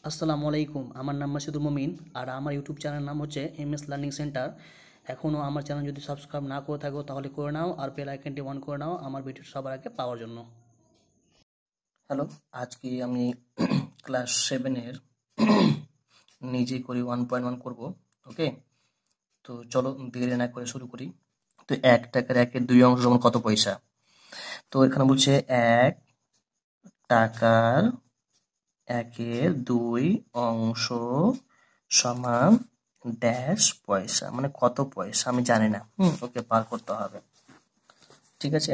আসসালামু আলাইকুম। আমার নাম মাসুদুর মুমিন আর আমার ইউটিউব চ্যানেলের নাম হচ্ছে এমএস লার্নিং সেন্টার। এখনও আমার চ্যানেল যদি সাবস্ক্রাইব না করে থাকো তাহলে করে নাও আর বেল আইকনটি অন করে নাও আমার ভিডিও সবার আগে পাওয়ার জন্য। হ্যালো, আজকে আমি ক্লাস 7-এর নিজেই করি 1.1 করব। ওকে, তো চলো দেরি না করে শুরু করি। তো 1 টাকার 1-এর 2 অংশ সমান কত পয়সা? তো এখানে বলছে 1 টাকার 1-এর 2 অংশ সমান ড্যাশ পয়সা, মানে কত পয়সা আমি জানি না। ওকে, বার করতে হবে। ঠিক আছে,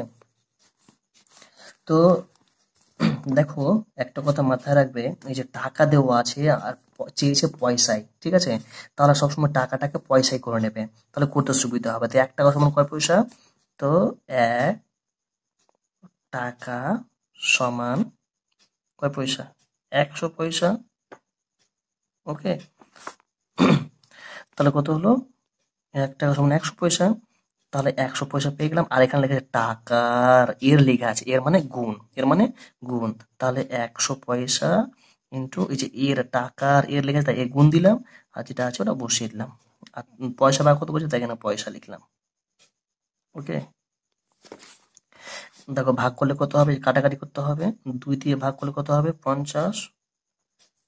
তো দেখো, একটা কথা মাথায় রাখবে, এই যে টাকা দেওয়া আছে আর চেয়েছে পয়সায়, ঠিক আছে? তাহলে সবসময় টাকাটাকে পয়সায় করে নেবে, তাহলে করতে সুবিধা হবে। তো 1 টাকা সমান কয় পয়সা? তো 1 টাকা সমান কয় পয়সা? 100 পয়সা। ওকে, তাহলে কত হলো? 1 টাকা সমান 100 পয়সা। তাহলে 100 পয়সা পেয়ে গেলাম। আর এখানে লেখা আছে টাকার, এর লেখা আছে, এর মানে গুণ, এর মানে গুণ। তাহলে 100 পয়সা ইন্টু এই যে এর, টাকার এর লেখা আছে, তাই এ গুণ দিলাম, আর যেটা আছে ওটা বসিয়ে দিলাম। আর পয়সা বার কত বলছে, তাই এখানে পয়সা লিখলাম। ওকে, দেখো ভাগ করলে কত হবে, কাটাকাটি করতে হবে। 2 দিয়ে ভাগ করলে কত হবে? 50।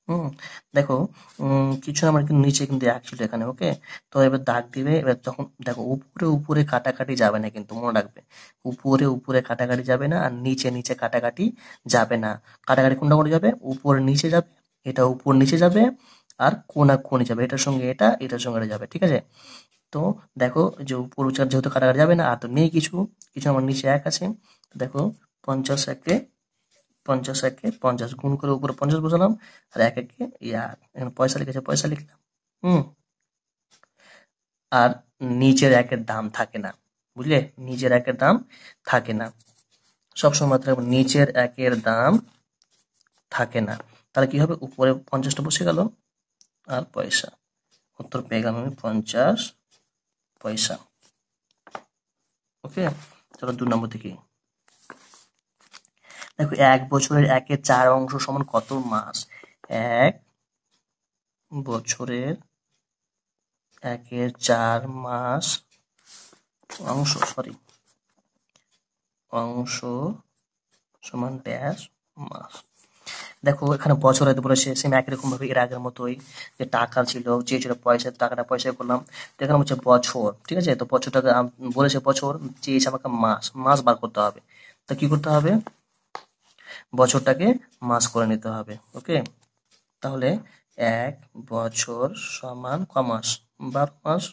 হুম, দেখো, কিছু না, আমার কিন্তু নিচে কিন্তু 1 ছিল এখানে। ওকে, তো এবার দাগ দিবে। এবার যখন দেখো, উপরে উপরে কাটাকাটি যাবে না, কিন্তু মনে রাখবে, উপরে উপরে কাটাকাটি যাবে না, আর নিচে নিচে কাটাকাটি যাবে না। কাটাকাটি কোনটা করে যাবে? উপরে নিচে যাবে, এটা উপর নিচে যাবে, আর কোনা কোণে যাবে, এটার সঙ্গে এটা, এটার সঙ্গে এটা যাবে। ঠিক আছে, তো দেখো, যে উপর উচার যেহেতু কাটাকাটি যাবে না, আর তো নেই কিছু, কিছু আমার নিচে 1 আছে। দেখো, 50 একে 50 গুণ করে উপরে 50 বসালাম, আর 1 একে 1, এখানে পয়সা লিখেছে, পয়সা লিখলাম। হুম, আর নিচের 1-এর দাম থাকে না, বুঝলে? নিচের 1-এর দাম থাকে না, সবসময় মাথায় রাখবে, নিচের 1-এর দাম থাকে না। তাহলে কি হবে? উপরে 50টা বসে গেল, আর পয়সা, উত্তর পেয়ে গেলাম আমি 50 পয়সা। ওকে, চলো 2 নম্বর দেখি। দেখো, 1 বছরের 1-এর 4 অংশ সমান কত মাস? 1 বছরের 1-এর 4 মাস অংশ, অংশ সমান ড্যাশ মাস। দেখো, এখানে বছর হয়তো বলেছে, সেম একই রকম ভাবে এর আগের মতোই, যে টাকা ছিল, চেয়েছিল পয়সা, টাকাটা পয়সায় করলাম। তো এখানে হচ্ছে বছর, ঠিক আছে? তো বছরটাকে বলেছে বছর, চেয়েছে আমাকে মাস, মাস বার করতে হবে। তো কি করতে হবে? বছরটাকে মাস করে নিতে হবে। ওকে, তাহলে 1 বছর সমান ক মাস? 12 মাস।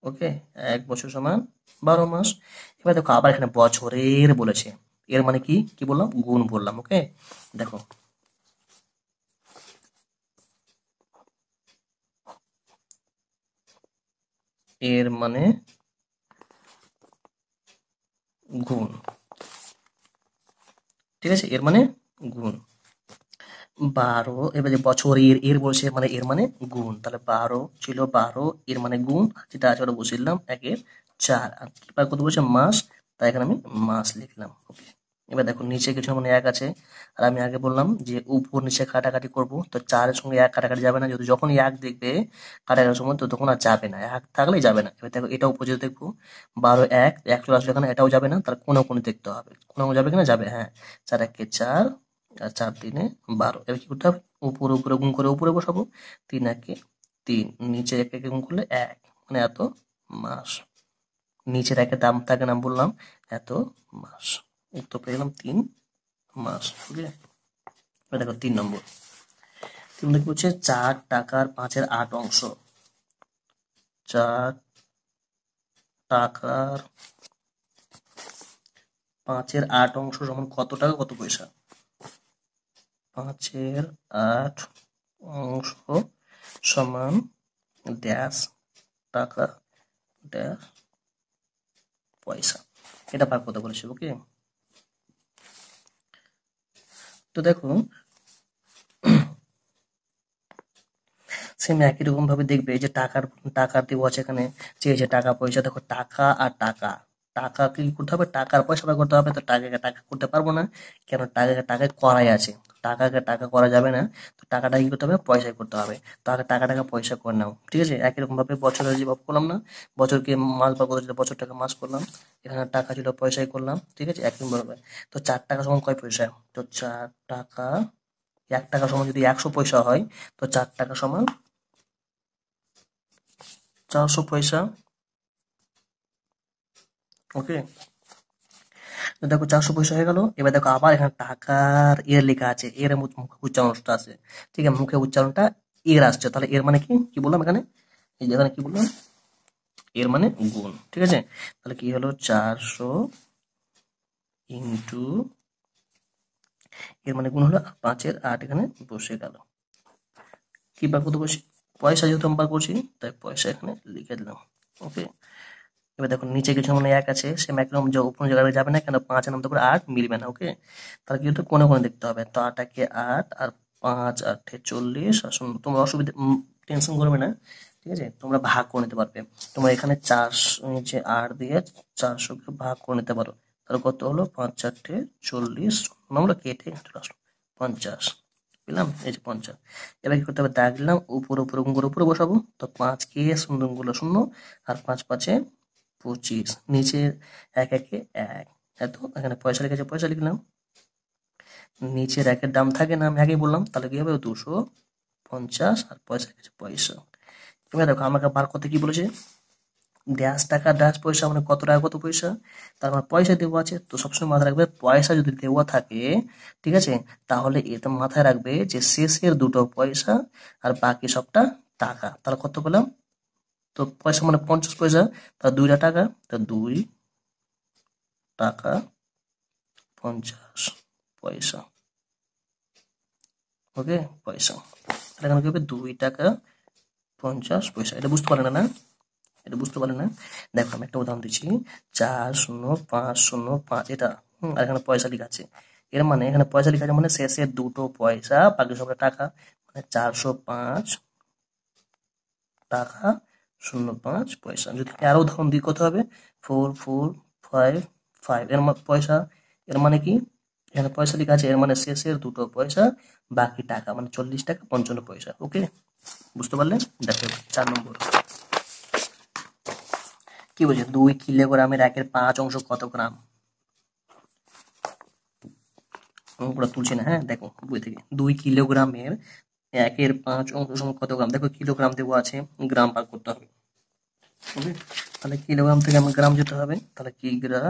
ওকে, 1 বছর সমান 12 মাস। এবার দেখো, আবার এখানে বছরের বলেছে, এর মানে কি কি বললাম? গুণ বললাম। ওকে, দেখো, এর মানে গুণ, ঠিক আছে? এর মানে গুণ। 12, এবার যে বছর, এর এর বলছে, মানে এর মানে গুণ, তাহলে 12 ছিল, 12 এর মানে গুণ, আর যেটা আছে ওটা বসিয়ে দিলাম, 1-এর 4, আর কত বলছে? মাস, তাই এখানে আমি মাস লিখলাম। ওকে, এবার দেখো, নিচে কিছু মানে 1 আছে, আর আমি আগে বললাম যে উপর নিচে কাটাকাটি করব, তো 4-এর সঙ্গে 1 কাটাকাটি যাবে না, যদি যখনই 1 দেখবে কাটাকাটির সময়, তো তখন আর যাবে না, 1 থাকলেই যাবে না। এবার দেখো, এটা উপর যদি দেখবো, 12 1 1 চলে আসলে এখানে, এটাও যাবে না, তাহলে কোনো কোনো দেখতে হবে, কোনো যাবে কিনা, যাবে, হ্যাঁ। 4 1 4, আর 4 3 12। এবার কি করতে হবে? উপরে উপরে গুণ করে উপরে বসাবো, 3 1 3, নিচে 1 1 গুণ করলে 1, মানে এত মাস। নিচের 1-এর দাম থাকে না, বললাম, এত মাস। উত্তর পেয়ে গেলাম 3 মাস। ওকে, এবার দেখো 3 নম্বর। 3 নম্বর কি বলছে? 4 টাকার 5-এর 8 অংশ। 4 টাকার 5-এর 8 অংশ সমান কত টাকা কত পয়সা? 5-এর 8 অংশ সমান ড্যাশ টাকা ড্যাশ পয়সা, এটা ভাগ করতে বলেছে। ওকে, তো দেখো, সেম একই রকম ভাবে দেখবে, যে টাকার দেওয়া আছে এখানে, চেয়েছে টাকা পয়সা। দেখো, টাকা আর টাকা, টাকা কি করতে হবে? টাকার পয়সা বার করতে হবে। তো টাকাকে টাকা করতে পারবো না, কেন? টাকাকে টাকায় করাই আছে, টাকাকে টাকা করা যাবে না, তো টাকাটা কি করতে হবে, পয়সায় করতে হবে। তাহলে টাকাটাকে পয়সা করে নাও, ঠিক আছে। একই রকম ভাবে বছরের যে ভাগ করলাম না, বছরকে মাস ভাগ করতে বছরটাকে মাস করলাম, এখানে টাকা ছিল পয়সায় করলাম, ঠিক আছে, একই ভাবে। তো 4 টাকা সমান কয় পয়সা, তো 4 টাকা, 1 টাকা সমান যদি 100 পয়সা হয়, তো 4 টাকা সমান 400 পয়সা। ওকে, তো দেখো 400 পয়সা হয়ে গেল। এবার দেখো আবার এখানে টাকার এর লেখা আছে, এর মুখে উচ্চারণটা আছে, ঠিক আছে, মুখে উচ্চারণটা এর আসছে, তাহলে এর মানে কি কি বললাম এখানে, এই যে এখানে কি বললাম, এর মানে গুণ, ঠিক আছে। তাহলে কি হলো, 400 ইন্টু, এর মানে গুণ হলো 5-এর 8 এখানে বসে গেল। কি বার করতে বসি, পয়সা যেহেতু আমি বার করছি, তাই পয়সা এখানে লিখে দিলাম। ওকে, এবার দেখো নিচে কিছু মানে 1 আছে, সে একদম যে উপর জায়গায় যাবে না, কেন 5 নাম তো করে 8 মিলবে না। ওকে, তাহলে কি হতো, কোনে কোনে দেখতে হবে, তো 8 8 আর 5 8 40 আর 0, তোমরা অসুবিধা টেনশন করবে না, ঠিক আছে, তোমরা ভাগ করে নিতে পারবে। তোমরা এখানে 4 8 দিয়ে 400 কে ভাগ করে নিতে পারো, তাহলে কত হলো, 5 8 40, আমরা কেটে চলে আসলো 50, পেলাম, এই যে 50। এবার কি করতে হবে, দাগ দিলাম, উপরে উপরে গুণ উপরে বসাবো, তো 5 কে শূন্য গুলো 0, আর 5 5 25, নিচে 1 1 1, এত এখানে পয়সা লিখেছে, পয়সা লিখলাম, নিচের 1-এর দাম থাকে না, আমি আগেই বললাম, তাহলে কি হবে, 250, আর পয়সা লিখেছে পয়সা। এবার দেখো আমাকে বার করতে কি বলেছে, ড্যাশ টাকা ড্যাশ পয়সা, মানে কত টাকা কত পয়সা, তার মানে পয়সা দেওয়া আছে, তো সবসময় মাথায় রাখবে পয়সা যদি দেওয়া থাকে, ঠিক আছে, তাহলে এটা মাথায় রাখবে যে শেষের দুটো পয়সা আর বাকি সবটা টাকা। তাহলে কত পেলাম, তো পয়সা মানে 50 পয়সা, তাহলে 2টা টাকা, তো 2 টাকা 50 পয়সা। ওকে, পয়সা, তাহলে এখানে কি হবে, 2 টাকা 50 পয়সা। এটা বুঝতে পারলে না, এটা বুঝতে পারলে না, দেখো আমি একটা উদাহরণ দিচ্ছি, 40505, এটা আর এখানে পয়সা লেখা আছে, এর মানে এখানে পয়সা লেখা আছে মানে শেষের দুটো পয়সা বাকি সবটা টাকা, মানে 405 টাকা 05 পয়সা। যদি আরো উদাহরণ দিই কত হবে, 4455, এর পয়সা, এর মানে কি, এখানে পয়সা লেখা আছে, এর মানে শেষের দুটো পয়সা বাকি টাকা, মানে 40 টাকা 55 পয়সা। ওকে, বুঝতে পারলে, দেখো 4 নম্বর কি বলছে, 2 কিলোগ্রামের 1/5 কত গ্রাম, অঙ্কটা তুলছি না, হ্যাঁ, দেখো বই থেকে, 2 কিলোগ্রামের 1/5 সমান কত গ্রাম, দেখো কিলোগ্রাম দেওয়া আছে, গ্রাম ভাগ করতে হবে। ওকে, তাহলে কিলোগ্রাম থেকে আমার গ্রাম যেতে হবে, তাহলে কিগ্রা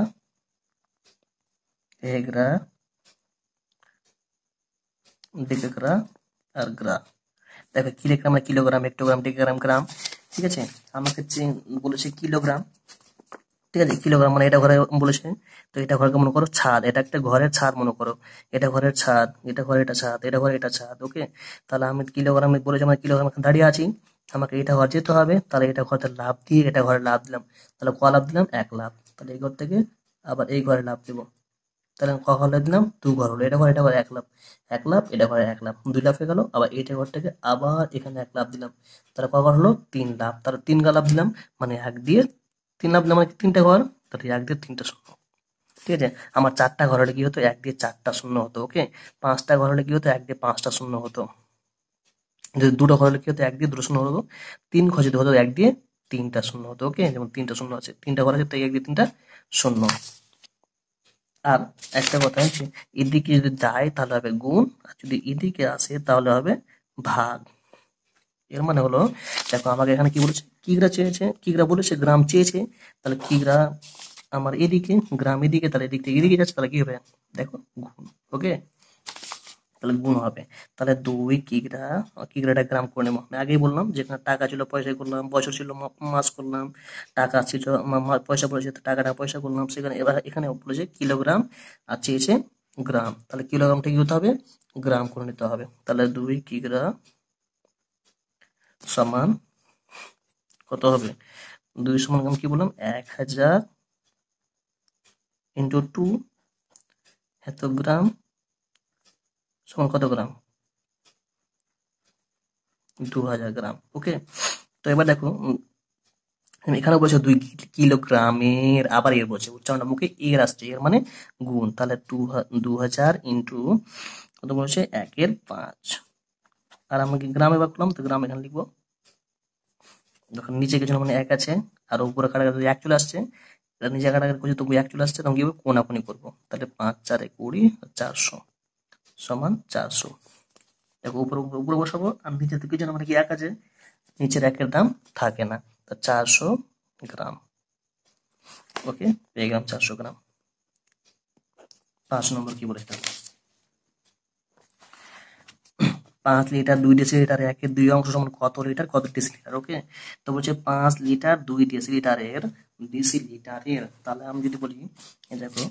এগ্রা ডিগ্রা আর গ্রা। দেখো কিলোগ্রাম মানে কিলোগ্রাম, হেক্টোগ্রাম, ডিগ্রাম, গ্রাম, ঠিক আছে। আমাকে বলেছে কিলোগ্রাম, ঠিক আছে, কিলোগ্রাম মানে এটা ঘরে বলেছে, তো এটা ঘরকে মনে করো ছাদ, এটা একটা ঘরের ছাদ মনে করো, এটা ঘরের ছাদ, এটা ঘরে এটা ছাদ, এটা ঘরে এটা ছাদ। ওকে, তাহলে আমি কিলোগ্রামে বলেছে, মানে কিলোগ্রাম এখানে দাঁড়িয়ে আছি, আমাকে এটা ঘর যেতে হবে, তাহলে এটা ঘরতে লাভ দিয়ে এটা ঘরে লাভ দিলাম, তাহলে ক লাভ দিলাম, 1 লাভ, তাহলে এই ঘর থেকে আবার এই ঘরে লাভ দেবো, তাহলে ক ঘর লাভ দিলাম, 2 ঘর হলো, এটা ঘর 1 লাভ, 1 লাভ, এটা ঘরে 1 লাভ, 2 লাভ হয়ে গেল, আবার এইটা ঘর থেকে আবার এখানে 1 লাভ দিলাম, তাহলে ক ঘর হলো, 3 লাভ, তাহলে 3 লাভ দিলাম, মানে 1 দিয়ে 3 লাভ দিলাম, মানে 3টা ঘর, তাহলে 1 দিয়ে 3টা শূন্য, ঠিক আছে। আমার 4টা ঘর হলে কি হতো, 1 দিয়ে 4টা শূন্য হতো। ওকে, 5টা ঘর হলে কি হতো, 1 দিয়ে 5টা শূন্য হতো। যদি 2টো ঘর হলে কি হতো, 1 দিয়ে 2টো শূন্য হতো। 3 ঘর যদি হতো, 1 দিয়ে 3টা শূন্য হতো। ওকে, যেমন 3টা শূন্য আছে, 3টা ঘর আছে, তাই 1 দিয়ে 3টা শূন্য। আর একটা কথা হচ্ছে, এদিকে যদি যায় তাহলে হবে গুণ, আর যদি এদিকে আসে তাহলে হবে ভাগ। এর মানে হলো, দেখো আমাকে এখানে কি বলেছে, কিগ্রা চেয়েছে, কিগ্রা বলেছে, গ্রাম চেয়েছে, তাহলে কিগ্রা আমার এদিকে, গ্রাম এদিকে, তাহলে এদিক থেকে এদিকে যাচ্ছে, তাহলে কি হবে, দেখো গুণ। ওকে, তাহলে গুণ হবে, তাহলে 2 কিগ্রা, কিগ্রাটা গ্রাম করে নেবো, আমি আগেই বললাম যেখানে টাকা ছিল পয়সা করলাম, বছর ছিল মাস করলাম, টাকা ছিল পয়সা বলেছে, তো টাকাটা পয়সা করলাম, সেখানে এবার এখানে বলেছে কিলোগ্রাম আর চেয়েছে গ্রাম, তাহলে কিলোগ্রামটা কি হতে হবে, গ্রাম করে নিতে হবে, তাহলে 2 কিগ্রা সমান কত হবে, 2 সমান আমি কি বললাম, 1000 ইন্টু 2, এত গ্রাম সমান কত গ্রাম, 2000 গ্রাম। ওকে, তো এবার দেখো এখানে বলছে 2 কিলোগ্রামের, আবার এর বলছে, উচ্চারণটা মুখে এর আসছে, এর মানে গুণ, তাহলে 2000 ইন্টু কত বলেছে 1/5। আর আমরা কি গ্রামে ভাগ করলাম, তো গ্রাম এখানে লিখবো। যখন নিচে কিছু মানে 1 আছে আর উপরে কাটাকাটি 1 চলে আসছে, এটা নিচে কাটাকাটি করছি তবু 1 চলে আসছে, তখন কি হবে কোনাকুনি করবো। তাহলে 5 4 20 400 সমান 400। দেখো উপরে উপরে উপরে বসাবো, আর নিচে থেকে যেন মানে কি 1 আছে, নিচের 1 এর দাম থাকে না, তো 400 গ্রাম। ওকে, পেয়ে গেলাম 400 গ্রাম। 5 নম্বর কি বলেছে দেখো, 5 লিটার 2 ডেসিলিটার 1 এর 2 অংশ সমান কত লিটার কত ডেসিলিটার। ওকে, তো বলছে 5 লিটার 2 ডেসিলিটারের তাহলে আমি যদি বলি, এই দেখো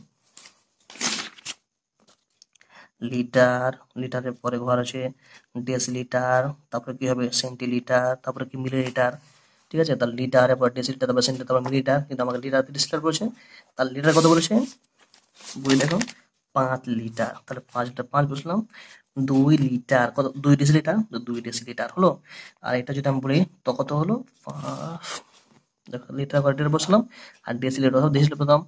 লিটার, লিটারের পরে ঘর আছে ডেসিলিটার, তারপরে কি হবে সেন্টিলিটার, তারপরে কি মিলিলিটার। ঠিক আছে, তাহলে লিটার, এরপর ডেসিলিটার, তারপর সেন্টিলিটার, তারপর মিলিলিটার, কিন্তু আমাকে লিটার ডেসিলিটার বলেছে। তাহলে লিটার কত বলেছে, বই দেখো 5 লিটার, তাহলে 5 লিটার 5 বসলাম, 2 লিটার কত 2 ডেসিলিটার, তো 2 ডেসিলিটার হলো। আর এটা যদি আমি বলি তো কত হলো, দেখো লিটার করে লিটার বসালাম, আর ডেসিলিটার ডেসিলিটার বসালাম।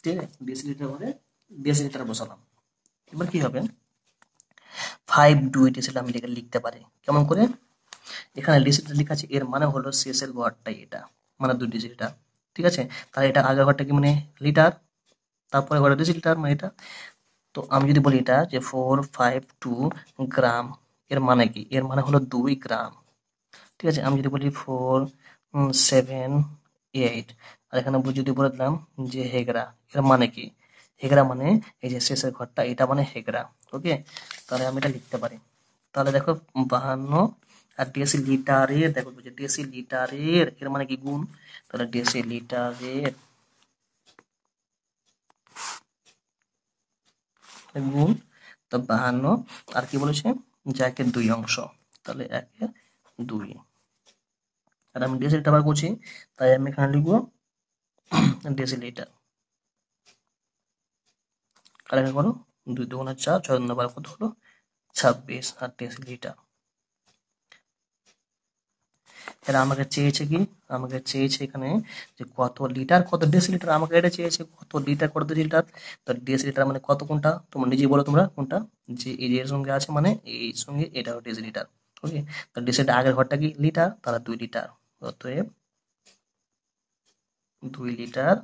ঠিক আছে, ডেসিলিটার করে ডেসিলিটার বসালাম। এবার কি হবে, 5 2 ডেসিলিটার আমি লিখতে পারি কেমন করে, এখানে ডেসিলিটার লেখা আছে, এর মানে হলো শেষের ঘরটাই এটা, মানে 2 ডেসিলিটার। ঠিক আছে, তাহলে এটা আগের ঘরটা কি মানে লিটার, তারপরে ঘরটা ডেসিলিটার মানে এটা। তো আমি যদি বলি এটা যে 452 গ্রাম, এর মানে কি, এর মানে হলো 2 গ্রাম। ঠিক আছে, আমি যদি বলি 478, আর এখানে যদি বলে দিলাম যে হেগড়া, এর মানে কি, হেগড়া মানে এই যে শেষের ঘরটা, এটা মানে হেগড়া। ওকে, তাহলে আমি এটা লিখতে পারি। তাহলে দেখো 52, আর ডেসিলিটারের দেখো বলছে ডেসিলিটারের এর মানে কি গুণ, তাহলে ডেসিলিটারের গুণ, তো 52, আর কি বলেছে যে 1 এর 2 অংশ, তাহলে 1 এর 2। আর আমি ডেসিলিটার বার করছি, তাই আমি এখানে লিখবো ডেসিলিটার। কারেক্ট করো, 2 2 4, 6 2 12 কত হলো 26, আর ডেসিলিটার। এরা আমাকে চেয়েছে কি, আমাকে চেয়েছে এখানে যে কত লিটার কত ডেসিলিটার, আমাকে এটা চেয়েছে কত লিটার কত ডেসিলিটার। তো ডেসিলিটার মানে কত, কোনটা তোমরা নিজেই বলো, তোমরা কোনটা, যে এই যে এর সঙ্গে আছে মানে এই সঙ্গে এটা হলো ডেসিলিটার। ওকে, তো ডেসিলিটার আগের ঘরটা কি লিটার, তাহলে 2 লিটার, অতএব 2 লিটার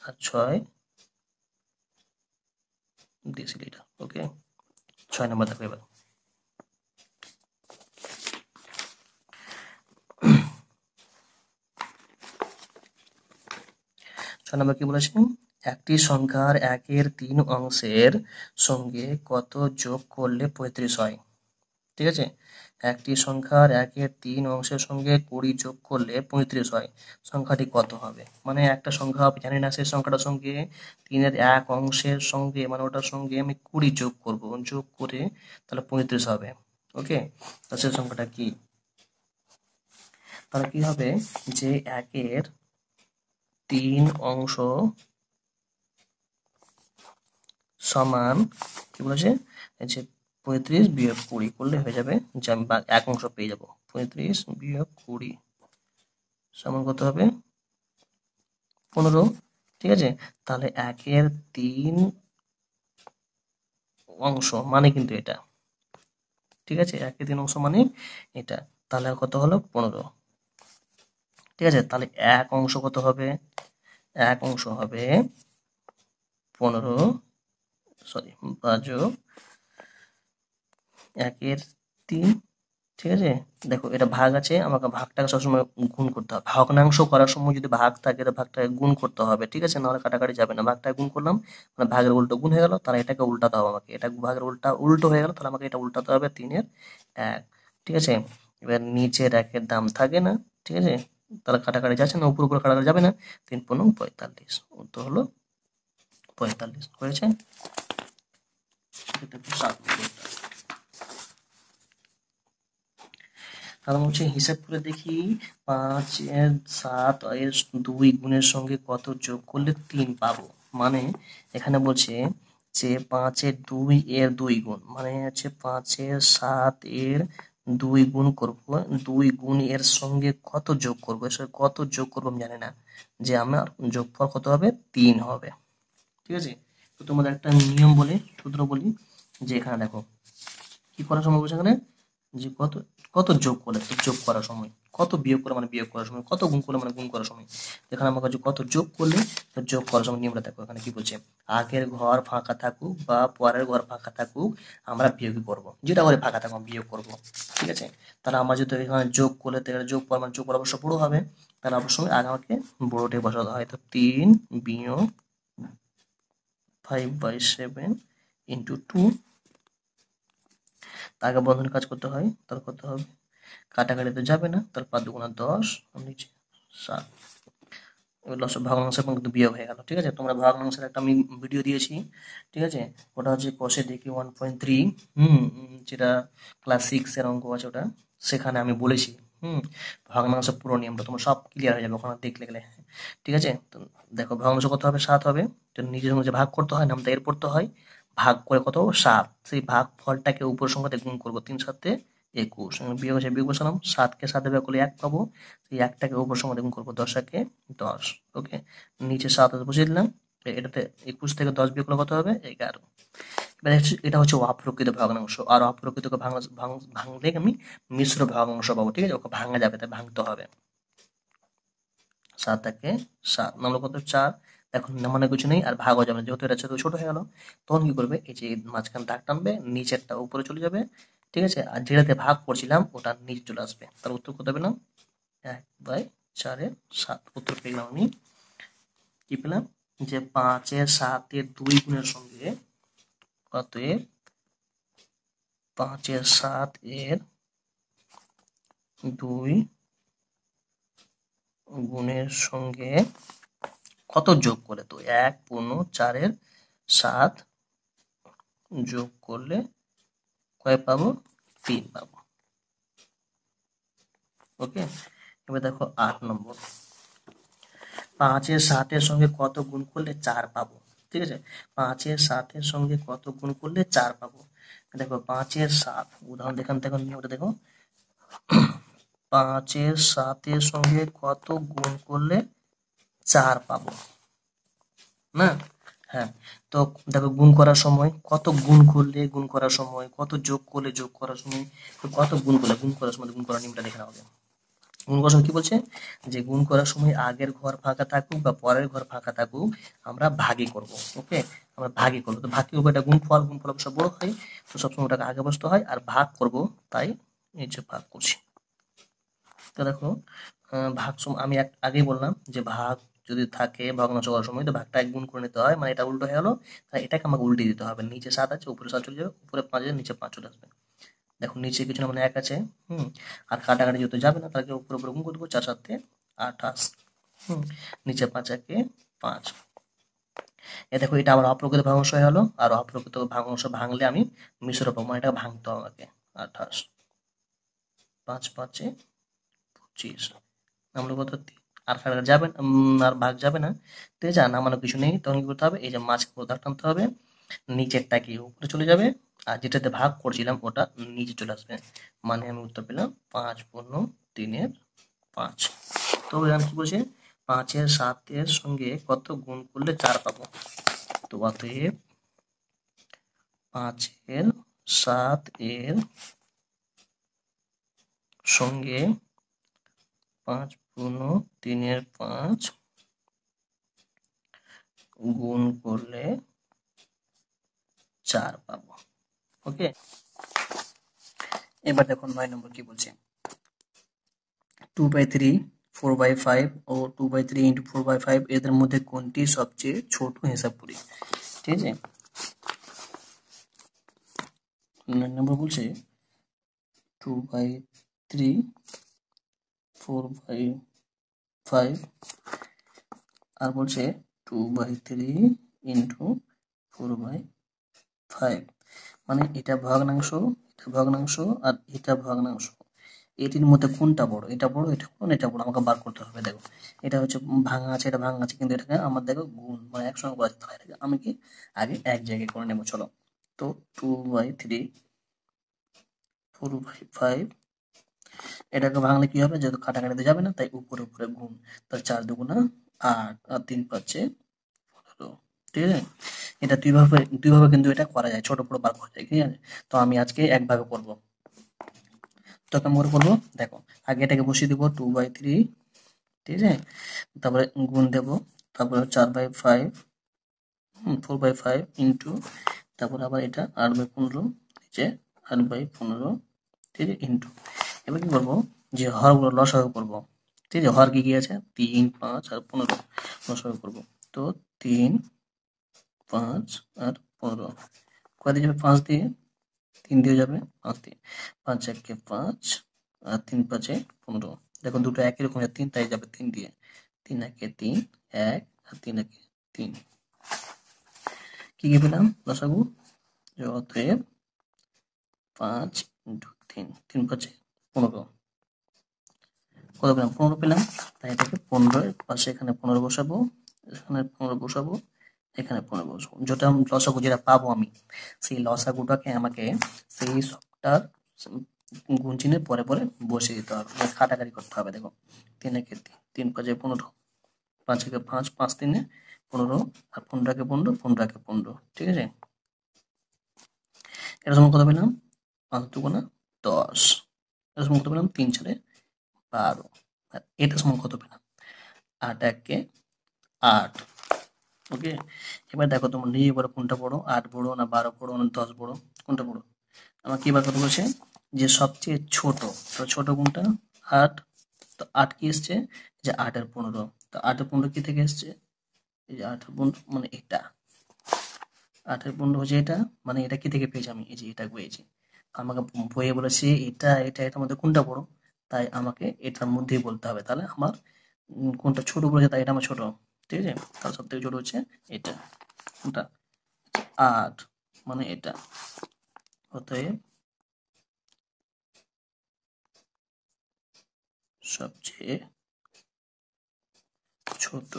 আর 6 ডেসিলিটার। ওকে, 6 নম্বর দেখো এবার, 6 নম্বর কি বলেছে, একটি সংখ্যার 1 এর 3 অংশের সঙ্গে কত যোগ করলে 35 হয়। ঠিক আছে, একটি সংখ্যার 1 এর 3 অংশের সঙ্গে 20 যোগ করলে 35 হয়, সংখ্যাটি কত হবে। মানে একটা সংখ্যা আমি জানি না, সেই সংখ্যাটার সঙ্গে 3 এর 1 অংশের সঙ্গে মানে ওটার সঙ্গে আমি 20 যোগ করব, যোগ করে তাহলে 35 হবে। ওকে, তো সেই সংখ্যাটা কি, তাহলে কি হবে যে 1 এর 3 অংশ সমান কি বলেছে, এই যে 35 বিয়োগ 20 করলে হয়ে যাবে, যে আমি 1 অংশ পেয়ে যাব, 35 বিয়োগ 20 সমান কত হবে 15। ঠিক আছে, তাহলে 1 এর 3 অংশ মানে কিন্তু এটা। ঠিক আছে, 1 এর 3 অংশ মানে এটা, তাহলে কত হলো 15। ঠিক আছে, তাহলে 1 অংশ কত হবে, 1 অংশ হবে 15, সরি যোগ 1 এর 3। ঠিক আছে, দেখো এটা ভাগ আছে, আমাকে ভাগটাকে সবসময় গুণ করতে হবে, ভগ্নাংশ করার সময় যদি ভাগ থাকে তো ভাগটাকে গুণ করতে হবে। ঠিক আছে, নাহলে কাটাকাটি যাবে না, ভাগটাকে গুণ করলাম মানে ভাগের উল্টো গুণ হয়ে গেল, তাহলে এটাকে উল্টাতে হবে আমাকে, এটা ভাগের উল্টো হয়ে গেল, তাহলে আমাকে এটা উল্টাতে হবে 3 এর 1। ঠিক আছে, এবার নিচের 1 এর দাম থাকে না। ঠিক আছে, তাহলে কাটাকাটি যাচ্ছে না, উপর উপর কাটাকাটি যাবে না, 3 পূর্ণ 45, উত্তর হলো 45 হয়েছে। এটা 7 নম্বর। তাহলে হচ্ছে হিসাব করে দেখি, 5 এর 7 এর 2 গুণের সঙ্গে কত যোগ করলে 3 পাবো। মানে এখানে বলছে যে 5 এর 2 এর 2 গুণ, মানে হচ্ছে 5 এর 7 এর 2 গুণ করব, 2 গুণ এর সঙ্গে কত যোগ করবো, এর সঙ্গে কত যোগ করবো আমি জানি না, যে আমার যোগফল কত হবে 3 হবে। ঠিক আছে, তো তোমাদের একটা নিয়ম বলে সূত্র বলি, যে এখানে দেখো কি করার সময় বলছে এখানে যে কত কত যোগ করলে, তো যোগ করার সময়, কত বিয়োগ করে মানে বিয়োগ করার সময়, কত গুণ করলে মানে গুণ করার সময়। এখানে আমার কাছে কত যোগ করলে, তো যোগ করার সময় নিয়মটা দেখো এখানে কি বলছে, আগের ঘর ফাঁকা থাকুক বা পরের ঘর ফাঁকা থাকুক আমরা বিয়োগ করব, যেটা করে ফাঁকা থাকুক আমরা বিয়োগ করব। ঠিক আছে, তাহলে আমরা যদি এখানে যোগ করলে, তাহলে যোগ পরিমাণ যোগ করা অবশ্য বড় হবে, তাহলে অবশ্যই আগে আমাকে বড়টাই বসাতে হয়। তো 3 বিয়োগ 5/7 ইন্টু 2, আগে বন্ধনী কাজ করতে হয়, তাহলে কত হবে, কাটাকাটি তো যাবে না, তাহলে 5 দুগুণা 10 আর নিচে 7, ভগ্নাংশ এবং কিন্তু বিয়োগ হয়ে গেল। ঠিক আছে, তোমরা ভগ্নাংশের একটা আমি ভিডিও দিয়েছি, ঠিক আছে, ওটা হচ্ছে কোষে দেখি 1.3, যেটা ক্লাস 6 এর অঙ্ক আছে ওটা, সেখানে আমি বলেছি ভগ্নাংশ পুরো নিয়মটা তোমার সব ক্লিয়ার হয়ে যাবে ওখানে দেখলে গেলে। ঠিক আছে, তো দেখো ভগ্নাংশ কত হবে, 7 হবে, তো নিজের সঙ্গে যে ভাগ করতে হয় নামটা এর পড়তে হয়, ভাগ করে কত 7, সেই ভাগ ফলটাকে উপর সংখ্যাতে গুণ করবো, 3 7 21, বিয়োগ আছে বিয়োগ বসালাম, 7কে 7 ভাগ করলে 1 পাবো, সেই 1টাকে উপর সংখ্যাতে গুণ করবো, 10 একে 10, ওকে, নিচে 7 বসিয়ে দিলাম, এটাতে 21 থেকে 10 বিয়োগ করলে কত হবে 11। এবার এটা হচ্ছে অপ্রকৃত ভগ্নাংশ, আর অপ্রকৃতকে ভাঙলে আমি মিশ্র ভগ্নাংশ পাবো। ঠিক আছে, ওকে ভাঙা যাবে, তাই ভাঙতে হবে। 7 একে 7 নামলো কত 4, এখন নামানো কিছু নেই আর ভাগও যাবে না, যেহেতু এটা ছোট হয়ে গেল, তখন কি করবে, এই যে মাঝখানে দাগ টানবে, নিচেরটা উপরে চলে যাবে। ঠিক আছে, আর যেটাতে ভাগ করছিলাম ওটা নিচে চলে আসবে, তার উত্তর কত পেলাম 1/4/7, উত্তর পেলাম আমি, কি পেলাম যে 5/7 2 গুণের সঙ্গে, অতএব 5/7 2 গুণের সঙ্গে কত যোগ করলে, তো 1/4/7 যোগ করলে কয় পাবো, 3 পাবো। ওকে, এবার দেখো 8 নম্বর, 5/7 সঙ্গে কত গুণ করলে 4 পাবো। ঠিক আছে, 5/7 সঙ্গে কত গুণ করলে 4 পাবো। দেখো 5/7 উদাহরণ দেখান, দেখো নিয়মটা দেখো, 5/7 সঙ্গে কত গুণ করলে 4 পাবো না। হ্যাঁ, তো দেখো গুণ করার সময় কত গুণ করলে, গুণ করার সময় কত যোগ করলে, যোগ করার সময় তো কত গুণ করলে, গুণ করার সময় গুণ করার নিয়মটা দেখে নেওয়া হবে। গুণ করার সময় কি বলছে, যে গুণ করার সময় আগের ঘর ফাঁকা থাকুক বা পরের ঘর ফাঁকা থাকুক আমরা ভাগই করব। ওকে, আমরা ভাগই করবো, তো ভাগ কি করবো, এটা গুণফল, গুণফল অবশ্য বড় হয়, তো সবসময় ওটাকে আগে বসতে হয়, আর ভাগ করব তাই এই যে ভাগ করছি। তো দেখো ভাগ আমি আগেই বললাম যে ভাগ যদি থাকে ভগ্নাংশ করার সময়, তো ভাগটা এক গুণ করে নিতে হয়, মানে এটা উল্টো হয়ে গেল, তাই এটাকে আমাকে উল্টে দিতে হবে, নিচে 7 আছে উপরে 7 চলে যাবে, উপরে 5 আছে নিচে 5 চলে আসবে। দেখো নিচে কিছু না মানে 1 আছে, আর কাটাকাটি যেহেতু যাবে না, তাহলে উপরে উপরে গুণ করে দেবো, 4 7 28, নিচে 5 1 5। এ দেখো এটা আবার অপ্রকৃত ভগ্নাংশ হয়ে গেল, আর অপ্রকৃত ভগ্নাংশ ভাঙলে আমি মিশ্র পাবো, মানে এটাকে ভাঙতে হবে আমাকে। 28 5 5 25 নামলো কত 3, আর কাটাকাটি যাবে না, আর ভাগ যাবে না, ঠিক আছে, নামানো কিছু নেই, তখন কি করতে হবে, এই যে মাঝকে দাগ টানতে হবে, নিচেরটা কি উপরে চলে যাবে, আর যেটাতে ভাগ করছিলাম ওটা নিচে চলে আসবে, মানে আমি উত্তর পেলাম 5/3/5। তো এখানে কি বলছে, 5/7 সঙ্গে কত গুণ করলে 4 পাবো, তো অতএব 5/7 সঙ্গে 5/3/5 গুণ করলে 4 পাবো। ওকে, এবার দেখুন 9 নম্বর কি বলছে, 2/3 4/5 ও 2/3 × 4/5 এদের মধ্যে কোনটি সবচেয়ে ছোট হিসাব করি। ঠিক আছে, 9 নম্বর বলছে 2/3 4/5 আর বলছে 2/3 × 4/5, মানে এটা ভগ্নাংশ, এটা ভগ্নাংশ আর এটা ভগ্নাংশ, এটির মধ্যে কোনটা বড়, এটা বড় এটা বড় এটা বড়, আমাকে বার করতে হবে। দেখো এটা হচ্ছে ভাঙা আছে, এটা ভাঙা আছে, কিন্তু এটাকে আমার দেখো গুণ মানে একসঙ্গে করা যেতে হয়, আমি কি আগে এক জায়গায় করে নেবো, চলো। তো 2/3 4/5 এটাকে ভাঙলে কি হবে, যেহেতু কাটাকাটিতে যাবে না তাই উপরে উপরে গুণ, তার 4 2 8 আর 3 5 15। ঠিক আছে, এটা দুইভাবে কিন্তু এটা করা যায়, ছোট বড় বার করা যায়, ঠিক আছে? তো আমি আজকে একভাবে করব। তো কেমন করে করবো দেখো, আগে এটাকে বসিয়ে দিব 2/3, ঠিক আছে? তারপরে গুণ দেব, তারপরে 4/5, 4/5 ইন্টু, তারপর আবার এটা 8/15, নিচে 8/15, ঠিক আছে, ইন্টু। এবার কি করবো, যে হরগুলো লসাগু করবো, ঠিক আছে? হর কি কি আছে, 3, 5 আর 15 লসাগু করবো। তো 3, 5 আর 15 কয় দিয়ে যাবে, 5 দিয়ে, 3 দিয়ে যাবে, 5 দিয়ে, 5 একে 5 আর 3 5-এ 15। দেখো দুটো একই রকম 3, তাই যাবে 3 দিয়ে, 3 একে 3, 1 আর 3 একে 3। কি কি পেলাম লসাগু, যে অতএব 5 ইন্টু 3, 3 5-এ 15, কত পেলাম, 15 পেলাম। তাই এটাকে 15 এর পাশে এখানে 15 বসাবো, এখানে 15 বসাবো, এখানে 15 বসাবো। যেটা লসাগু যেটা পাবো আমি, সেই লসাগুটাকে আমাকে সেই সবটার গুণ চিহ্নের পরে পরে বসিয়ে দিতে হবে, কাটাকাটি করতে হবে। দেখো 3 একে 3, 3 5-এ 15, 5 একে 5, 5 3-এ 15 আর 15 একে 15, 15 একে 15, ঠিক আছে? এটা সমান কত পেলাম, 5 2 10। এটা সমান কত পেলাম, 3 4-এ 12। আর এটা সমান কত পেলাম, 8 একে 8। ওকে, এবার দেখো তোমার নিজে বলো কোনটা বড়, 8 বড় না 12 বড় না 10 বড়, কোনটা বড়? আমাকে এবার কত বলছে, যে সবচেয়ে ছোট, তো ছোট কোনটা, 8। তো 8 কি এসছে, যে 8 এর 15। তো 8 এর 15 কি থেকে এসছে, এই যে 8 এর 15 মানে এটা, 8 এর 15 হচ্ছে এটা, মানে এটা কি থেকে পেয়েছি আমি, এই যে এটা পেয়েছি। আমাকে বইয়ে বলেছে এটা এটা এটার মধ্যে কোনটা বড়, তাই আমাকে এটার মধ্যেই বলতে হবে। তাহলে আমার কোনটা ছোট বলেছে, তাই এটা আমার ছোট, ঠিক আছে? তাহলে সব থেকে ছোট হচ্ছে এটা, কোনটা, 8 মানে এটা। অতএব সবচেয়ে ছোট,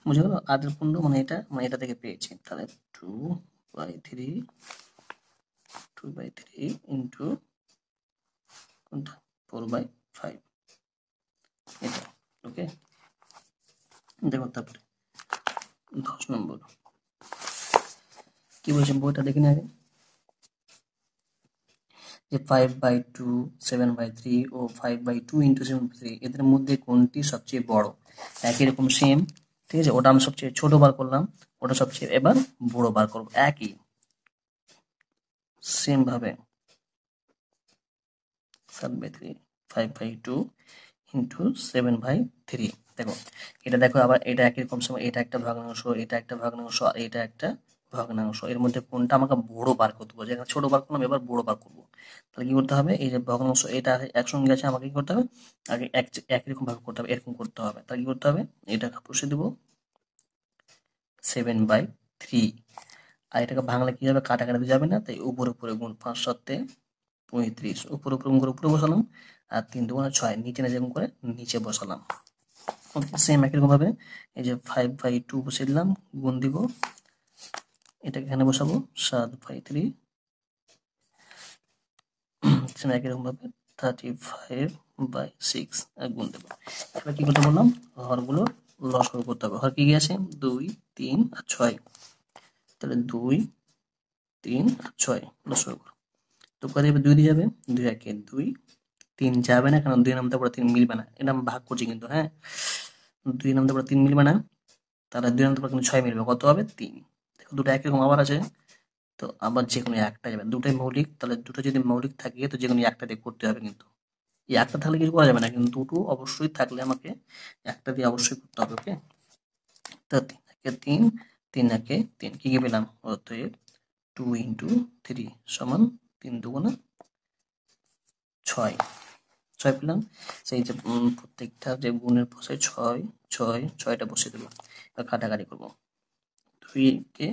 বুঝে গেল? 8 এর 15 মানে এটা, মানে এটা থেকে পেয়েছি। তাহলে 2/3, 2/3 ইন্টু কোনটা, 4/5, এটা। ওকে, দেখো তারপরে 10 নম্বর কি বলছে, বইটা দেখে নিই আগে। যে 5/2, 7/3 ও 5/2 ইন্টু 7/3 এদের মধ্যে কোনটি সবচেয়ে বড়? একই রকম সেম, ঠিক আছে? ওটা আমি সবচেয়ে ছোট বার করলাম, ওটা সবচেয়ে এবার বড় বার করবো, একই সেম ভাবে। 7/3, 5/2 ইন্টু 7/3। দেখো এটা, দেখো আবার এটা একই রকম সময়, এটা একটা ভগ্নাংশ, এটা একটা ভগ্নাংশ, আর এটা একটা ভগ্নাংশ। এর মধ্যে কোনটা আমাকে বড় বার করতে বলছে, এখানে ছোট বার করলাম, এবার বড় বার করবো। তাহলে কি করতে হবে, এই যে ভগ্নাংশ এটা একসঙ্গে আছে, আমাকে কি করতে হবে, আগে একই রকম ভাবে করতে হবে, এরকম করতে হবে। তাহলে কি করতে হবে, এটাকে বসিয়ে দেবো 7/3, আর এটাকে ভাঙলে কি যাবে, কাটাকাটি যাবে না, তাই উপরে উপরে গুণ, 5 7-এ 35, উপরে উপরে গুণ করে উপরে বসালাম, আর 3 2 6, নিচে না যেমন করে নিচে বসালাম। ওকে, সেম একই রকম ভাবে এই যে 5/2 বসিয়ে দিলাম, গুণ দিব, এটাকে এখানে বসাবো 7/3, সেম একই রকম ভাবে 35/6 আর গুণ দেবো। এবার কি করতে বললাম, হরগুলো লসাগু করতে হবে। হর কি কি আছে, 2 3 আর 6। তাহলে 2 3 আর 6 লসাগু করো। তো কত যাবে, 2 দিয়ে যাবে, 2 একে 2, 3 যাবে না, কারণ 2 নামতে পরে 3 মিলবে না, এটা আমি ভাগ করছি কিন্তু, হ্যাঁ? 2 নামতে পরে 3 মিলবে না, তাহলে 2 নামতে পরে কিন্তু 6 মিলবে, কত হবে, 3। দেখো দুটো একই রকম আবার আছে, তো আবার যে কোনো একটা যাবে, দুটোই মৌলিক। তাহলে দুটো যদি মৌলিক থাকে, তো যে কোনো একটা দিয়ে করতে হবে, কিন্তু এই একটা থাকলে কিছু করা যাবে না, কিন্তু দুটো অবশ্যই থাকলে আমাকে একটা দিয়ে অবশ্যই করতে হবে। ওকে, তো 3 একে 3, 3 একে 3, কি কি পেলাম, অতএব 2 ইন্টু 3 সমান 3 2 6, 6 পেলাম। সেই যে প্রত্যেকটা যে গুণের পাশে 6 6 6টা বসিয়ে দেবো, এবার কাটাকাটি করবো। 2 কে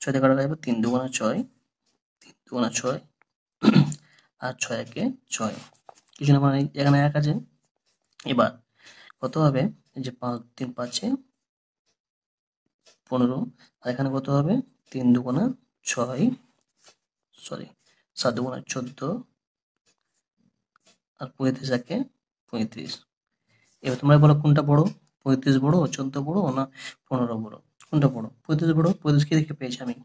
6 দিয়ে কাটা যাবে, 3 2 6, 3 2 6 আর 6 একে 6, কিছু না, মানে এখানে 1 আছে। এবার কত হবে, এই যে 5 3 5-এ 15, আর এখানে কত হবে, 3 2 6, সরি 7 2 14, আর 35 একে 35। এবার তোমরা বলো কোনটা বড়, 35 বড়, 14 বড় না 15 বড়? কোনটা বড়? 35 বড়। 35 কি থেকে পেয়েছি আমি?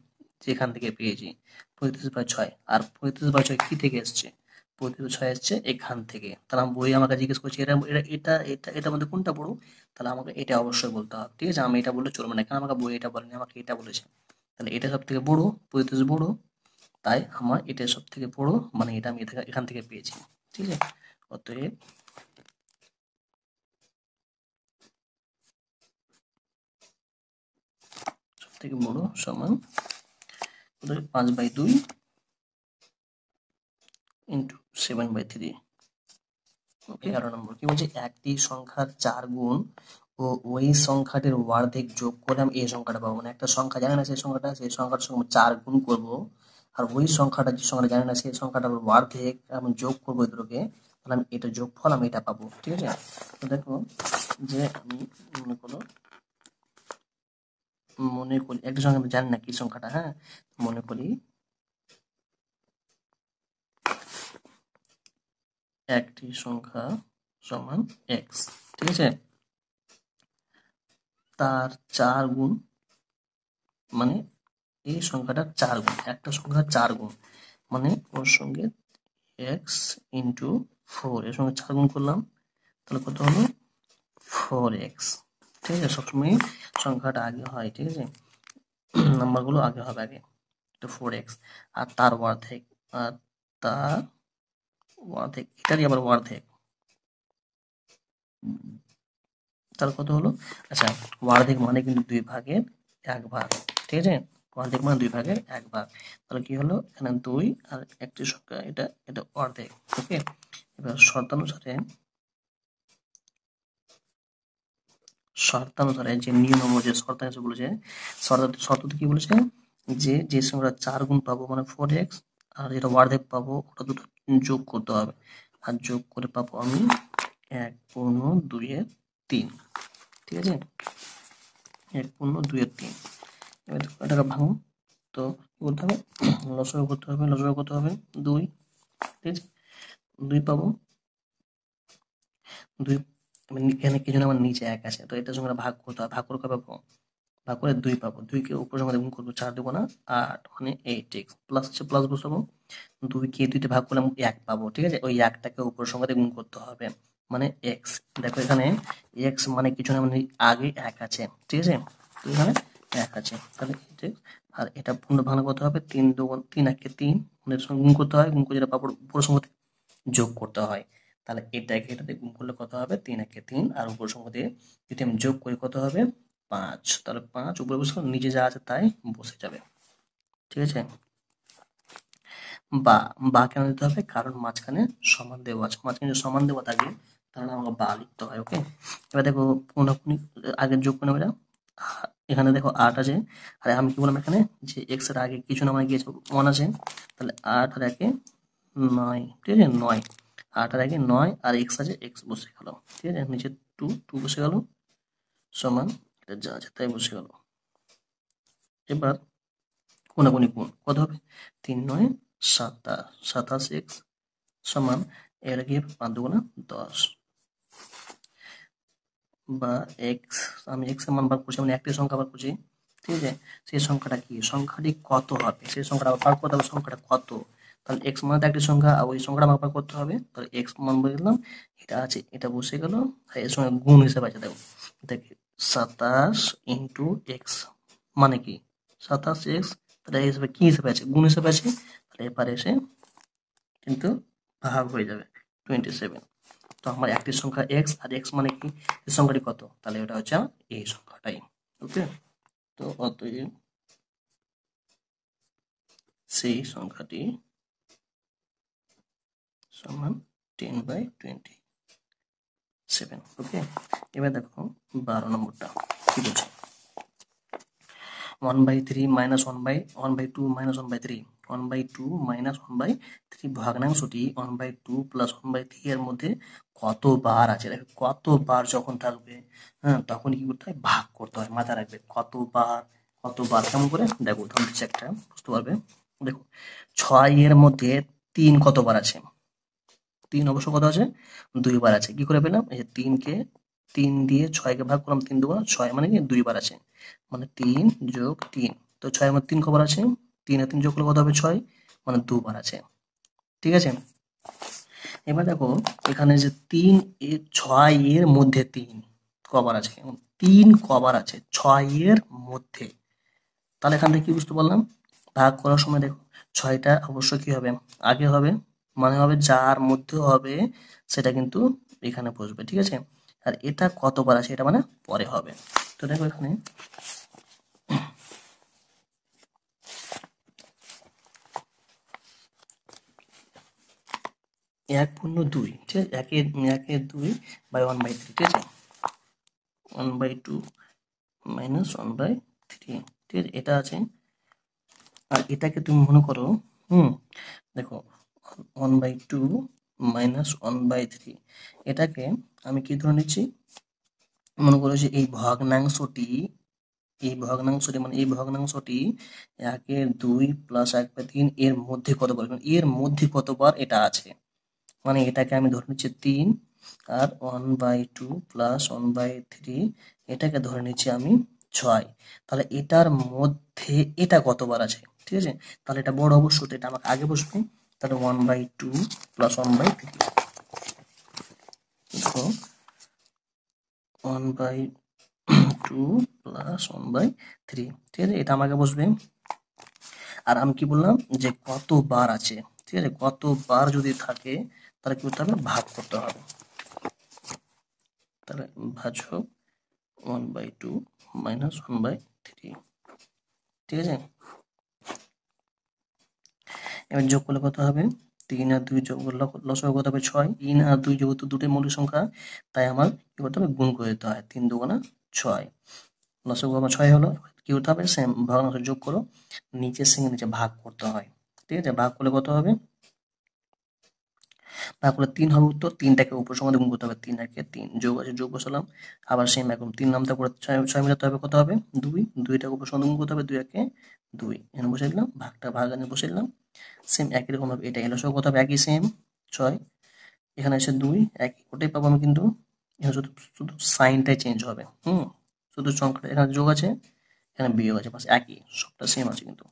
যেখান থেকে পেয়েছি 35/6। আর 35/6 কি থেকে এসছে? 35/6 এসছে এখান থেকে। তাহলে বই আমাকে জিজ্ঞেস করছে এটার মধ্যে কোনটা বড়? তাহলে আমাকে এটা অবশ্যই বলতে হবে। ঠিক আছে, আমি এটা বললে চলবে না, কারণ আমাকে বই এটা বলেনি, আমাকে এটা বলেছে। তাহলে এটা সব থেকে বড়, 35 বড়, তাই আমার এটা সব থেকে বড়, মানে এটা আমি এখান থেকে পেয়েছি। ঠিক আছে, অতএব সব থেকে বড় সমান 5/2 ইন্টু 7/3। ওকে, 11 নম্বর কি বলছে? একটি সংখ্যার 4 গুণ ও ওই সংখ্যাটির অর্ধেক যোগ করে আমি এই সংখ্যাটা পাবো। মানে একটা সংখ্যা জানি না, সেই সংখ্যাটার সঙ্গে 4 গুণ করব, আর ওই সংখ্যাটা যে সংখ্যাটা জানি না সেই সংখ্যাটার অর্ধেক আমি যোগ করবো এই দুটোকে, তাহলে আমি এটা যোগফল আমি এটা পাবো। ঠিক আছে, তো দেখো যে আমি মনে করি একটা সংখ্যা আমি জানি না কি সংখ্যাটা, হ্যাঁ, মনে করি একটি সংখ্যা সমান এক্স। ঠিক আছে, তার 4 গুণ, মানে এই সংখ্যাটার 4 গুণ, একটা সংখ্যার 4 গুণ, মানে ওর সঙ্গে এক্স ইন্টু 4, এর সঙ্গে 4 গুণ করলাম, তাহলে কত হলো? 4x। ঠিক আছে, সবসময় সংখ্যাটা আগে হয়। ঠিক আছে, নাম্বারগুলো আগে হবে আগে। তো 4x আর তার অর্ধেক, আর তার অর্ধেক, এটারই আবার অর্ধেক, তাহলে কত হলো? আচ্ছা, অর্ধেক মানে কিন্তু 2 ভাগের 1 ভাগ। ঠিক আছে, অর্ধেক মানে 2 ভাগের 1 ভাগ। তাহলে কি হলো? এখানে 2 আর একটি সংখ্যা, এটা অর্ধেক। ওকে, এবার শর্তানুসারে যে নিয়ম অনুযায়ী যে শর্ত আছে বলেছে, শর্ততে কি বলেছে? যে সংখ্যা 4 গুণ পাবো মানে 4x, আর যেটা অর্ধেক পাবো ওটা দুটো যোগ করতে হবে, আর যোগ করে পাবো আমি 1/2/3। ঠিক আছে, 1/2/3। এবার দেখো এটাকে ভাঙো, তো কি করতে হবে? লসাগু করতে হবে। লসাগু কত হবে? 2। ঠিক আছে, 2 পাবো। 2 এখানে কি জন্য আমার নিচে 1 আছে, তো এটার সঙ্গে ভাগ করতে হবে। ভাগ করে কত পাবো? ভাগ করে 2 পাবো। 2 কে উপরের সঙ্গে গুণ করবো, 4 2 না 8, মানে 8x। প্লাস আছে, প্লাস বসাবো। 2 কে 2 তে ভাগ করলে আমি 1 পাবো। ঠিক আছে, ওই 1টাকে উপরের সঙ্গে গুণ করতে হবে, মানে x। দেখো এখানে x মানে কিছু না, মানে আগে 1 আছে। ঠিক আছে, তো এখানে 1 আছে, তাহলে আর এটা পূর্ণ ভাঙলে কত হবে? 3 2 3 1 3, মানে এর সঙ্গে গুণ করতে হয়, গুণ করে যেটা পাবো উপরের সঙ্গে যোগ করতে হয়। তাহলে এটাতে গুণ করলে কত হবে? 3 1 3, আর উপরের সঙ্গে দিয়ে যদি আমি যোগ করি কত হবে? 5। তাহলে 5 উপরে বসে নিচে যা আছে তাই বসে যাবে। ঠিক আছে, বা কেন দিতে হবে? কারণ মাঝখানে সমান দেওয়া আছে, মাঝখানে যদি সমান দেওয়া থাকে তাহলে আমাকে বা লিখতে হয়। ওকে, এবার দেখো পুনঃপুনি আগে যোগ করে নেবে। এখানে দেখো 8 আছে, আর আমি কি বললাম এখানে যে এক্স এর আগে কিছু না মানে গিয়েছে 1 আছে, তাহলে 8 আর 1 9। ঠিক আছে, 9, 8 আর 1 9, আর এক্স আছে, এক্স বসে গেল। ঠিক আছে, নিচে 2 বসে গেল, সমান এটা যা আছে তাই বসে গেল। এবার কোনাকুনি কোণ কত হবে? 3 9 27, 27x সমান এর আগে 5 2 10, বা এক্স, আমি এক্স এর মান বার করছি, মানে একটি সংখ্যা বার করছি। ঠিক আছে, সেই সংখ্যাটা কি? সংখ্যাটি কত হবে সেই সংখ্যাটা বার করতে হবে, সংখ্যাটা কত। তাহলে এক্স মানে একটি সংখ্যা, আর ওই সংখ্যাটা বার করতে হবে। তাহলে এক্স মান বুঝলাম, এটা আছে, এটা বসে গেল, আর এর সঙ্গে গুণ হিসেবে আছে। দেখো দেখি 27 ইন্টু এক্স মানে কি? 27x, তাহলে এই হিসেবে কি হিসেবে আছে? গুণ হিসেবে আছে। তাহলে এবারে এসে কিন্তু ভাগ হয়ে যাবে 27। তো আমার একটি সংখ্যা এক্স, আর এক্স মানে কি? এই সংখ্যাটি কত? তাহলে ওটা হচ্ছে এই সংখ্যাটাই। ওকে, তো অতএব সেই সংখ্যাটি সমান 10/27। ওকে, এবার দেখো 12 নম্বরটা কি বলছে? 1/3 মাইনাস 1/2 মাইনাস 1/3, 1/2 মাইনাস 1/3 ভগ্নাংশটি 1/2 প্লাস 1/3 এর মধ্যে কতবার আছে? দেখো কতবার যখন থাকবে, হ্যাঁ, তখন কি করতে হয়? ভাগ করতে হয়। মাথায় রাখবে কতবার কেমন করে? দেখো উদাহরণ দিচ্ছি একটা, বুঝতে পারবে। দেখো 6 এর মধ্যে 3 কতবার আছে? 3 অবশ্য কত আছে? 2 বার আছে। কি করে পেলাম? এই যে 3 কে 3 দিয়ে 6কে ভাগ করলাম, 3 দুগুণ 6 মানে কি 2 বার আছে, মানে 3 যোগ 3। তো 6 এর মধ্যে 3 কবার আছে, 3 আর 3 যোগ করলে কত হবে 6, মানে 2 বার আছে। ঠিক আছে, এবার দেখো এখানে যে 3 এর 6 এর মধ্যে 3 কবার আছে, 3 কবার আছে 6 এর মধ্যে। তাহলে এখান থেকে কি বুঝতে পারলাম, ভাগ করার সময় দেখো 6টা অবশ্যই কি হবে আগে হবে, মানে হবে যার মধ্যে হবে সেটা কিন্তু এখানে বসবে। ঠিক আছে, আর এটা কতবার আছে এটা মানে পরে হবে। তো দেখো এখানে 1/2, ঠিক আছে, 1/2/3, ঠিক আছে, 1/2 মাইনাস 1/3, ঠিক আছে, এটা আছে। আর এটাকে তুমি মনে করো, দেখো 1/2 মাইনাস 1/3, এটাকে আমি কি ধরে নিচ্ছি, মনে করো যে এই ভগ্নাংশটি মানে এই ভগ্নাংশটি 1/2 প্লাস 1/3 এর মধ্যে কতবার, এর মধ্যে কতবার এটা আছে, মানে এটাকে আমি ধরে নিচ্ছি 3, আর 1/2 প্লাস 1/3 এটাকে ধরে নিচ্ছি আমি 6। তাহলে এটার মধ্যে এটা কতবার আছে, ঠিক আছে, তাহলে এটা বড় অবশ্যই, তো এটা আমাকে আগে বসবে। তাহলে 1/2 প্লাস 1/3, দেখো 1/2 প্লাস 1/3, ঠিক আছে, এটা আমাকে বসবে। আর আমি কি বললাম যে কতবার আছে, ঠিক আছে, কতবার যদি থাকে তাহলে কি করতে হবে, ভাগ করতে হবে। তাহলে ভাজক 1/2 মাইনাস 1/3, ঠিক আছে, এবার যোগ করলে কত হবে, 3 আর 2 যোগ করলে লসাগু কত হবে 6, 3 আর 2 যেহেতু দুটোই মৌলিক সংখ্যা তাই আমার কি করতে হবে, গুণ করে দিতে হয়, 3 দুগুণা 6, লসাগু আমার 6 হলো। কি করতে হবে, সেম ভগ্নাংশ যোগ করো, নিচের সঙ্গে নিচে ভাগ করতে হয়। ঠিক আছে, ভাগ করলে কত হবে, ভাগ করলে 3 হবে উত্তর, 3টাকে উপর সমান গুণ করতে হবে, 3 একে 3, যোগ আছে যোগ বসালাম, আবার সেম এখন 3 নামতে পড়ে 6 মিলাতে হবে, কত হবে 2, 2টাকে উপর সমান গুণ করতে হবে, 2 একে 2, এখানে বসে দিলাম, ভাগটা ভাগ এনে বসে দিলাম, সেম একই রকম ভাবে এটা এলো সব কত হবে একই সেম 6, এখানে এসে 2 একই ওটাই পাবো আমি, কিন্তু এখানে শুধু শুধু সাইনটাই চেঞ্জ হবে, শুধু সংখ্যাটা এখানে যোগ আছে এখানে বিয়োগ আছে, বাস একই, সবটা সেম আছে কিন্তু।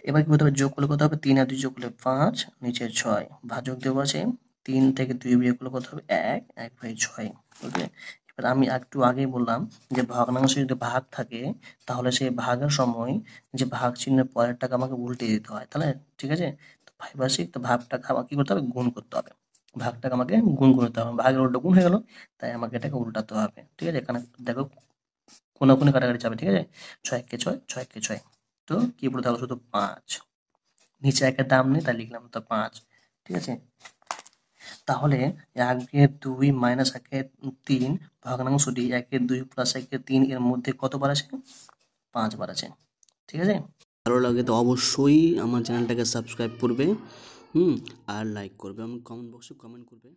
এবার কি করতে হবে, যোগ করলে কত হবে, 3 আর 2 যোগ করলে 5, নিচে 6, ভাজক দেওয়া আছে, 3 থেকে 2 বিয়োগ করলে কত হবে 1, 1/6। ওকে, এবার আমি একটু আগেই বললাম যে ভগ্নাংশে যদি ভাগ থাকে তাহলে সেই ভাগের সময় যে ভাগ চিহ্নের পরের টাকা আমাকে উল্টে দিতে হয়, তাহলে ঠিক আছে, তো 5/6, তো ভাগটাকে আমাকে কি করতে হবে, গুণ করতে হবে, ভাগটাকে আমাকে গুণ করতে হবে, ভাগের উল্টো গুণ হয়ে গেল, তাই আমাকে এটাকে উল্টাতে হবে। ঠিক আছে, এখানে দেখো কোনাকুনি কাটাকাটি যাবে, ঠিক আছে, 6 একে 6, 6 একে 6, তো কি বলে থাকলো শুধু 5, নিচে একের দাম নেই তাই লিখলাম তো 5। ঠিক আছে, তাহলে 1/2 মাইনাস 1/3 ভগ্নাংশটি 1/2 প্লাস 1/3 এর মধ্যে কতবার আছে, 5 বার আছে। ঠিক আছে, ভালো লাগে তো অবশ্যই আমার চ্যানেলটাকে সাবস্ক্রাইব করবে, আর লাইক করবে, এবং কমেন্ট বক্সে কমেন্ট করবে।